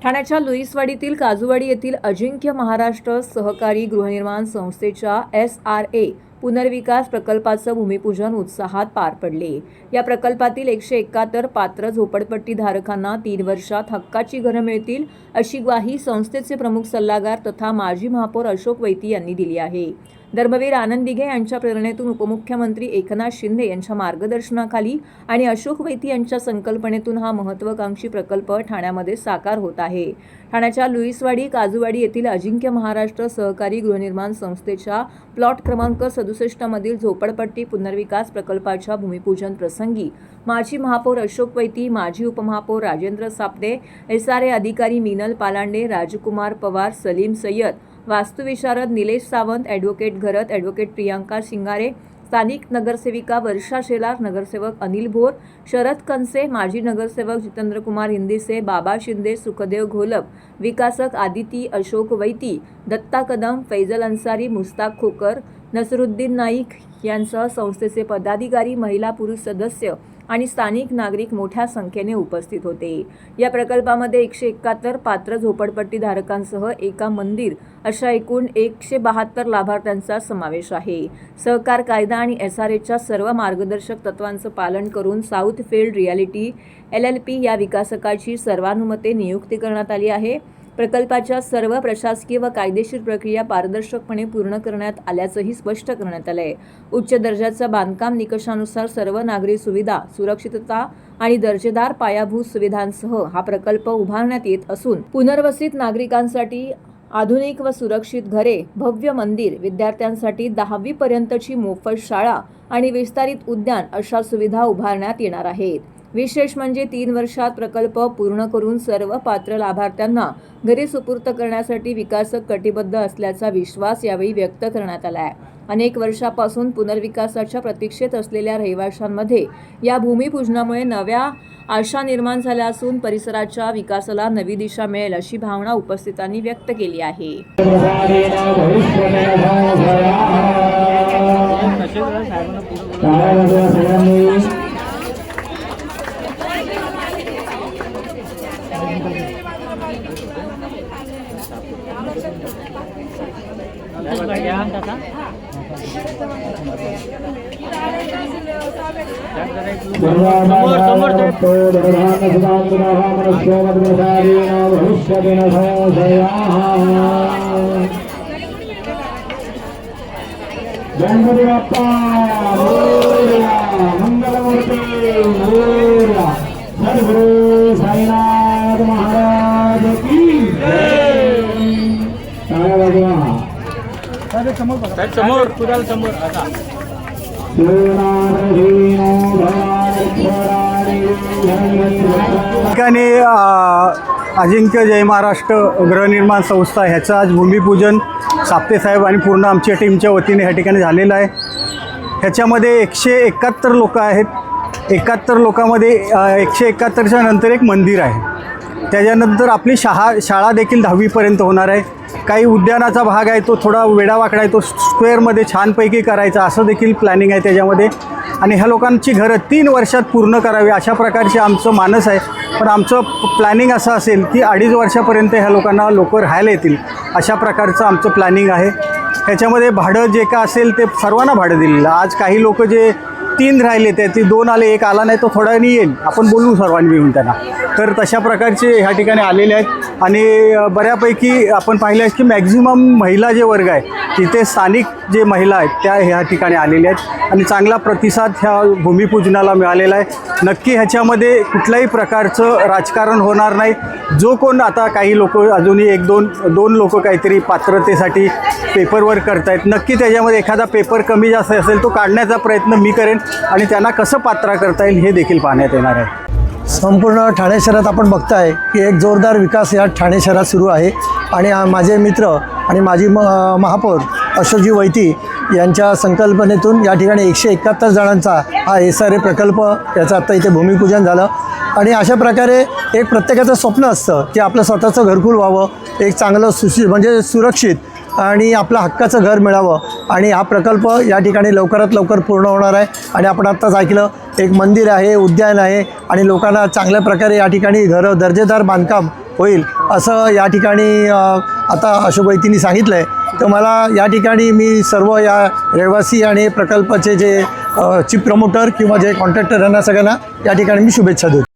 ठाण्याच्या लुईसवाडीतील काजूवाडी येथील अजिंक्य महाराष्ट्र सहकारी गृहनिर्माण संस्थेच्या SRA पुनर्विकास प्रकल्पाचं भूमिपूजन उत्साहात पार पडले। या प्रकल्पातील 171 पात्र झोपडपट्टीधारकांना 3 वर्षात हक्काची घरं मिळतील अशी ग्वाही संस्थेचे प्रमुख सल्लागार तथा माजी महापौर अशोक वैती यांनी दिली आहे। धर्मवीर आनंद दिघे यांच्या प्रेरणेतून उपमुख्यमंत्री एकनाथ शिंदे यांच्या मार्गदर्शनाखाली आणि अशोक वैती यांच्या संकल्पनेतून हा महत्त्वाकांक्षी प्रकल्प ठाण्यामध्ये साकार होत आहे। ठाण्याच्या लुईसवाडी काजूवाडी येथील अजिंक्य महाराष्ट्र सहकारी गृहनिर्माण संस्थेच्या प्लॉट क्रमांक 67 मधील झोपडपट्टी पुनर्विकास प्रकल्पाच्या भूमिपूजन प्रसंगी माजी महापौर अशोक वैती, माजी उपमहापौर राजेंद्र सापदे, SRA अधिकारी मीनल पालांडे, राजकुमार पवार, सलीम सय्यद, वास्तुविशारद निलेश सावंत, ॲडव्होकेट घरत, ॲडव्होकेट प्रियांका शिंगारे, स्थानिक नगरसेविका वर्षा शेलार, नगरसेवक अनिल भोर, शरद कनसे, माजी नगरसेवक जितेंद्र कुमार हिंदीसे, बाबा शिंदे, सुखदेव घोलप, विकासक आदिती अशोक वैती, दत्ता कदम, फैजल अन्सारी, मुस्ताक खोकर, नसरुद्दीन नाईक यांसह संस्थेचे पदाधिकारी, महिला पुरुष सदस्य आणि स्थानिक नागरिक मोठ्या संख्येने उपस्थित होते। या प्रकल्पामध्ये 171 पात्र झोपडपट्टीधारकांसह एका मंदिर अशा एकूण 172 लाभार्थ्यांचा समावेश आहे। सहकार कायदा आणि SRAच्या सर्व मार्गदर्शक तत्वांचं पालन करून साऊथफील्ड रियालिटी LLP या विकासकाची सर्वानुमते नियुक्ती करण्यात आली आहे। प्रकल्पाच्या सर्व प्रशासकीय व कायदेशीर प्रक्रिया पारदर्शकपणे पूर्ण करण्यात आल्याचंही स्पष्ट करण्यात आलं आहे। उच्च दर्जाच्या बांधकाम निकषानुसार सर्व नागरी सुविधा, सुरक्षितता आणि दर्जेदार पायाभूत सुविधांसह हा प्रकल्प उभारण्यात येत असून पुनर्वसित नागरिकांसाठी आधुनिक व सुरक्षित घरे, भव्य मंदिर, विद्यार्थ्यांसाठी 10वी पर्यंतची मोफत शाळा आणि विस्तारित उद्यान अशा सुविधा उभारण्यात येणार आहेत। विशेष म्हणजे 3 वर्षात प्रकल्प पूर्ण करून सर्व पात्र लाभार्थ्यांना घरे सुपूर्द करण्यासाठी विकासक कटिबद्ध असल्याचा विश्वास यावेळी व्यक्त करण्यात आला आहे। अनेक वर्षापासून पुनर्विकासाच्या प्रतीक्षेत असलेल्या रहिवाशांमध्ये या भूमिपूजनामुळे नव्या आशा निर्माण झाल्या असून परिसराच्या विकासाला नवी दिशा मिळेल अशी भावना उपस्थितांनी व्यक्त केली आहे। गणपती बाप्पा मोरया, मंगलमूर्ती मोरया, सद्गुरु साईनाथ महाराज की जय। समोर पुढाल समोर आता ठिकाणी अजिंक्य जय महाराष्ट्र गृहनिर्माण संस्था ह्याचं आज भूमिपूजन साप्ते साहेब आणि पूर्ण आमच्या टीमच्या वतीने ह्या ठिकाणी झालेलं आहे। ह्याच्यामध्ये 171 लोक आहेत। 71 लोकांमध्ये 171च्या नंतर एक मंदिर आहे। त्याच्यानंतर आपली शाळा देखील 10वीपर्यंत होणार आहे। काही उद्यानाचा भाग आहे तो थोडा वेडावाकडा आहे, तो स्क्वेअरमध्ये छानपैकी करायचा असं देखील प्लॅनिंग आहे त्याच्यामध्ये। आणि ह्या लोकांची घरं 3 वर्षात पूर्ण करावी अशा प्रकारचे आमचं मानस आहे। पण आमचं प्लॅनिंग असं असेल की 2.5 वर्षापर्यंत ह्या लोकांना लोक राहायला येतील अशा प्रकारचं आमचं प्लॅनिंग आहे। ह्याच्यामध्ये भाडं जे का असेल ते सर्वांना भाडं दिलेलं। आज काही लोक जे 3 राहिले ते 2 आले, 1 आला नाही, तो थोड्या वेळाने येईल, आपण बोलू सर्वांनी मिळून त्यांना। तर तशा प्रकारचे ह्या ठिकाणी आलेले आहेत। आणि बऱ्यापैकी आपण पाहिलं आहे की मॅक्झिमम महिला जे वर्ग आहे तिथे स्थानिक जे महिला आहेत त्या ह्या ठिकाणी आलेल्या आहेत आणि चांगला प्रतिसाद ह्या भूमिपूजनाला मिळालेला आहे। नक्की ह्याच्यामध्ये कुठल्याही प्रकारचं राजकारण होणार नाही। जो कोण आता काही लोक अजूनही 1-2 लोक काहीतरी पात्रतेसाठी पेपरवर्क करतायत, नक्की त्याच्यामध्ये एखादा पेपर कमी जास्त असेल तो काढण्याचा प्रयत्न मी करेन आणि त्यांना कसं पात्र करता येईल हे देखील पाहण्यात येणार आहे। संपूर्ण ठाणे शहरात आपण बघताय की एक जोरदार विकास या ठाणे शहरात सुरू आहे आणि माझे मित्र आणि माजी महापौर अशोकजी वैती यांच्या संकल्पनेतून या ठिकाणी 171 जणांचा हा SRA प्रकल्प याचं आत्ता इथे भूमिपूजन झालं। आणि अशा प्रकारे एक प्रत्येकाचं स्वप्न असतं की आपलं स्वतःचं घरकुल व्हावं, एक चांगलं म्हणजे सुरक्षित आणि आपलं हक्काचं घर मिळावं। आणि हा प्रकल्प या ठिकाणी लवकरात लवकर पूर्ण होणार आहे। आणि आपण आत्ताच ऐकलं, एक मंदिर आहे, उद्यान आहे आणि लोकांना चांगल्या प्रकारे या ठिकाणी घरं, दर्जेदार बांधकाम होईल असं या ठिकाणी आता अशोक वैतींनी सांगितलं आहे. तर मला या ठिकाणी मी सर्व या रहिवासी आणि प्रकल्पाचे जे चीफ प्रमोटर किंवा जे कॉन्ट्रॅक्टर यांना सगळ्यांना या ठिकाणी मी शुभेच्छा देतो.